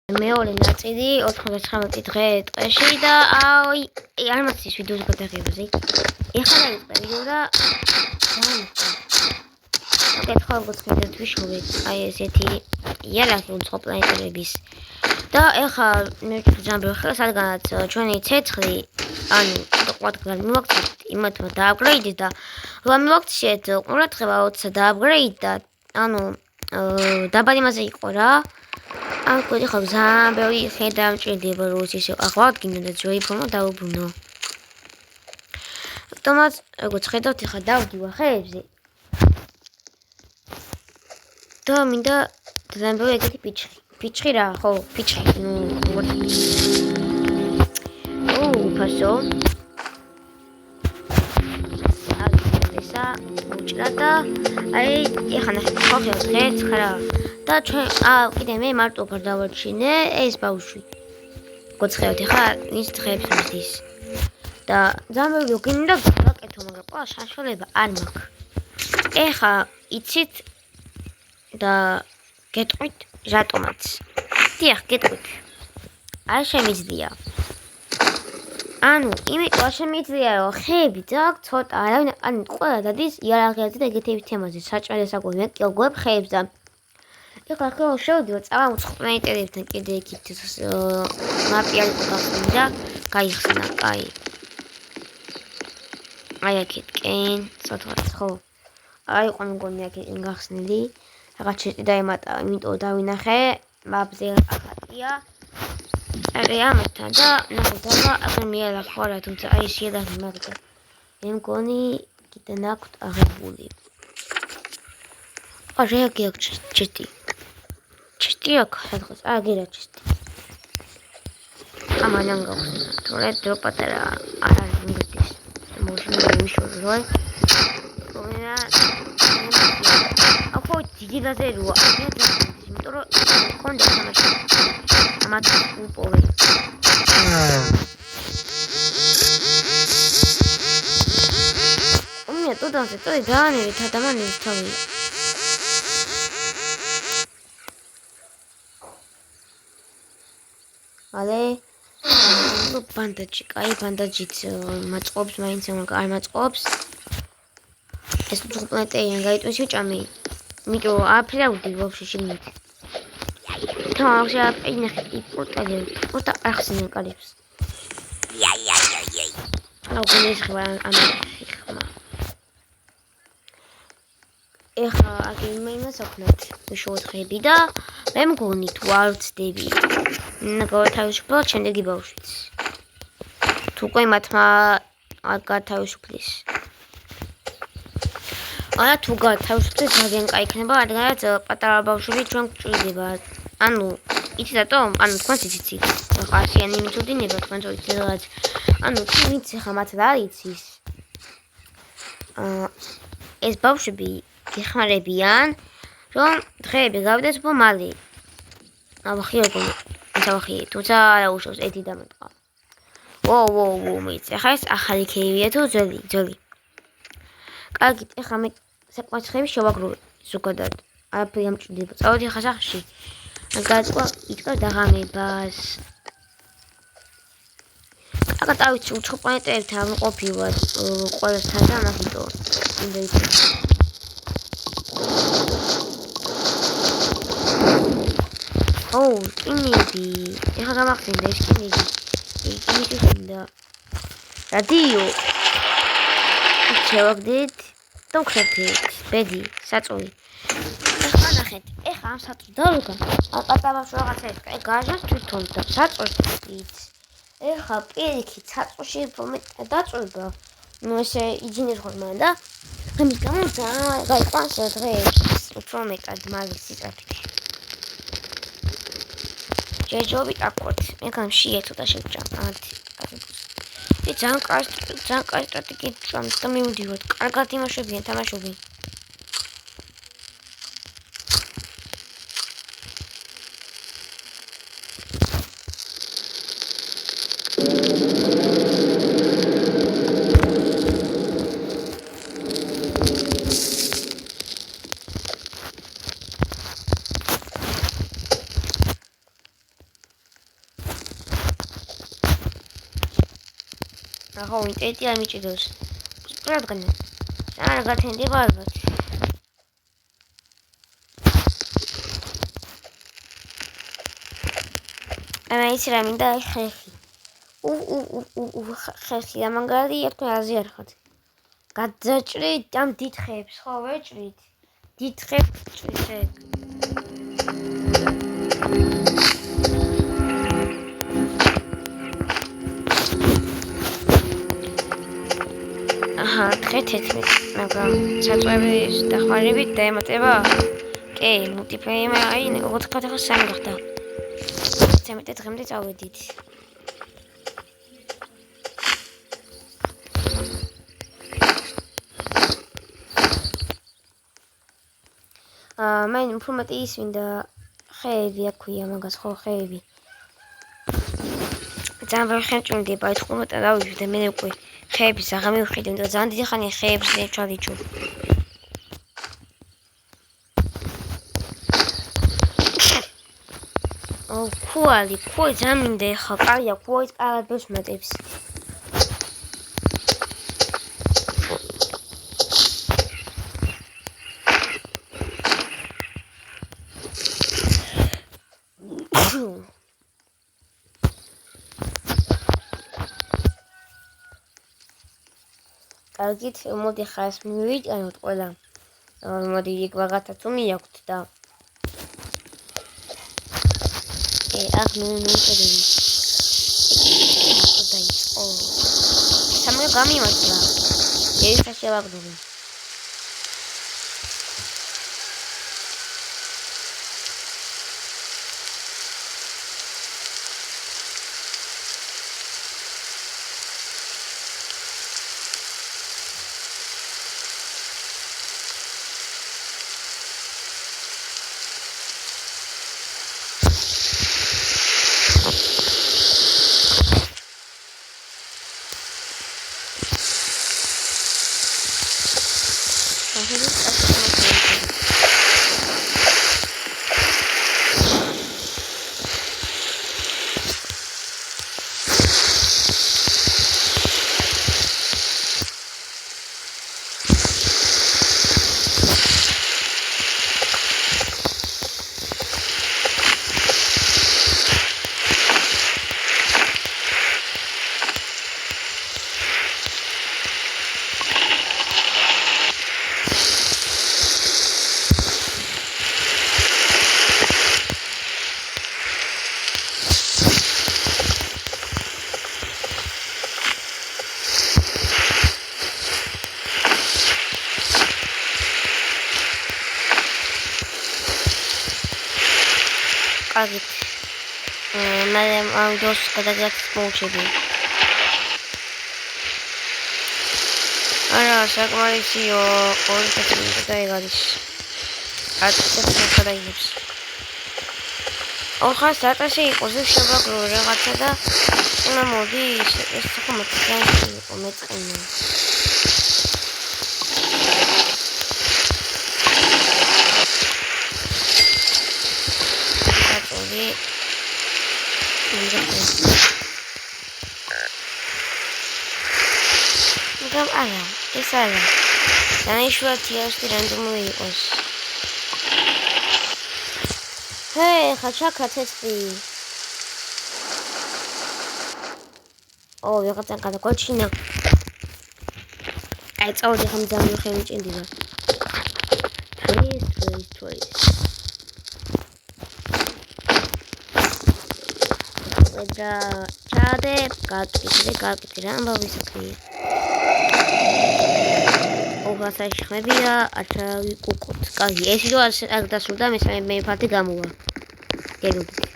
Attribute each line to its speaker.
Speaker 1: მეორე ნაწილი 99 დღეში და აი არ მოცის ვიდეოს გადაღებაზე. ეხლა დაიწყე ვიდეო და აკეთხავ გოცხედეთ ვიშოვეთ აი ესეთი იარაღი უცხო პლანეტების და ეხლა მე ჯამბი ხარ სადღაც ჩვენი ცეცხლი ანუ ყველგან მოვაქცეთ იმათმა დააპგრეიდეთ და რა მოვაქციეთ ყურადღება 20 დააპგრეიდ და ანუ დაბალი მასე იყო რა ან კუდი ხო ზამბევი ხედა მჭირდება როს ისე აღვადგინო და ძველი ფორმა დაუბრუნო. ავტომატ როგორც ხედავთ ეხლა დავდივა ხეებზე. და მინდა ზამბევი ეგეთი ფიჩხი რა ხო ფიჩხი ნუ ფასო ესა უჭრა და აი ეხლა ნახეთ ხო ხეც ხარა და ჩვენ კიდე მე მარტო ვარ დავარჩინე ეს ბავშვი. გოცხევთ ეხლა ის დღეებს მისდის. და ზამბევი გინდა გაკეთო მაგრამ ყველა საშუალება არ მაქვს. ეხლა იცით და გეტყვით რატომაც. დიახ, გეტყვით. არ შემიძლია. ანუ იმიტომ არ შემიძლია რომ ხეები დააქვს ცოტა არავინ ანუ ყველა დადის იარაღიაზე და ეგეთების თემაზე საჭმელი საკვები მე კილგოებ ხეებს და ეხლა ხო შევდივარ წავა უცხო პლანეტებთან კიდე იქით მაპიალი გახსნა და გაიხსნა აი აი აქეთკენ ცოტა ხო აი ყო მგონი აქეთკენ გახსნილი რაღაც ჩეტი დაემატა იმიტომ დავინახე მაპზე ახატია აი ამათან და ნახეთ ახლა მიალა ხარა თუმცა აი შედაღი მაგდა მე მგონი კიდე ნაქვთ აღებული არა გიაქვს ჩეტი ჩტიაკ სადღაც აგერა ჩტი ამან გავხსნა თორე დრო პატარა არ არის მიგდის მოშინო მიშოროი პრობლემა აკო დიდი გაზეროა იმიტომ რომ კონდა თამაში ამათ უპოვე უმია ტოდანზე ტოი დაანერი თადამანერი თავი ale no bandaჯი, კაი ბანდაჯით მაწყობს, მაინც არ მაწყობს. ეს უცხო პლანეტიდან გაიტვეს იჭამი. იმიტომ აფრია უდი ვაფშე შეგნით. თამაშა პინახი პორტალი, პორტა ახსნა კარებს. აგონის ხმა ამ ხმა. ეხა აგინმა იმას აქვთ. შოთხები და მე მგონი თუ არ ვწდები. გათავისუფლოთ შემდეგი ბავშვიც. თუ უკვე მათმა არ გათავისუფლის. არა თუ გათავისუფლეს ძალიან კაი იქნება, რადგანაც პატარა ბავშვები ჩვენ გვჭირდება. ანუ იცით რატომ? ანუ თქვენც იცით. ახლა ასიანი მიწოდინება თქვენც იცით რაღაც. ანუ თქვენც ახლა მათ რა იცის? ეს ბავშვები გეხმარებიან, რომ დღეები გავიდეს უფრო მალე. ახლა ახი თუცა არა უშავს ერთი დამატყა. ვო მეც ახლა ეს ახალი ქეივია თუ ძველი. კარგით, ახლა მე საკვაცხები შევაგროვე ზოგადად. არაფერი ამჭირდება. წავედი ახლა სახში. გაწყვა იწყებ დაღამებას. აკა დავიცი უცხო პლანეტებთან ყოფილვარ ყველასთან და ამიტომ მინდა იცი. კინები. ეხლა გამახსენდა ეს კინები. კინები ხინდა. რადიო. შევაგდით და ვხერთით. ბედი, საწოლი. ეხლა ნახეთ. ეხლა ამ საწოლს დავუგან. აკატავავს რაღაცა ეს გაჟას თვითონ და საწოლს იც. ეხლა პირიქით საწოლში დაწოლდა. ნუ ესე იძინეს ხოლმე და ამის გამო გაიყვანს დღეებს. უფრო მეტად მაგის სიტყვით. ჯეჯობით აკოთ. მე გამშია ცოტა შევჭამ. ძალიან კაი სტრატეგია ჭამს და მივდივართ. კარგად იმაშობიან, თამაშობენ. ახო ინტერნეტი არ მიჭირავს. რადგან არ გათენდება ალბათ. იცი რა მინდა ხეხი. ხეხი ამანგარი ერთო აზიარხად. გადაჭრით ამ დიდ ხეებს, ხო ვეჭრით. დიდ ხეებს ჭრით. აჰა, დღე 11, მაგრამ საწვევის დახმარებით დაემატება. კი, მულტიფეიმე აი 4 ხა 3 გახდა. 13 დღემდე წავედით. მე უფრო მეტი ის მინდა ხეები აქვია მაგას ხო ხეები. ძალიან ბევრი ხე მჭირდება, აი 15 დავიშვი და მე უკვე ხეების აღარ მივხვდი და ძალიან დიდი ხანია ხეებს ვეჩვავიჩო. ქუალი ძალიან მინდა ეხლა, კარგია, ქუალის კარგად ბევრს მეტებს. კარგით, მოდი ხას მივიჭანოთ ყველა. მოდი იქ ვაღათაც მიაქვთ და აქ მივიწერები. დაიწყო. სამე გამიმართლა. ეს შევაგდები. კარგით. მე ამ დროს გადაგიათ მოუჩები. არა, საკმარისიო, ყოველთვის დაიგადის. აწესებს გადაიგებს. 400 იყოს შევაგრო რაღაცა და უნდა მოდი ეს ხომ ძალიან იყო მეწყინა. არა, ეს არა. დაიშვათ იასტი რანდომული იყოს. ხა ჩაკაცეთი. ვიღაცა გადაგოჩინა. აი წავედი ხომ ძალიან ხელი ჭინდება. ეს. და ჩადე, გაკეთე რა ამბავი საკია. ოგასაში ხმებია, აჩავი კუკოთ. კარგი, ეს რო აქ დასრულდა, მესამე ფარტი გამოვა. გელოდი.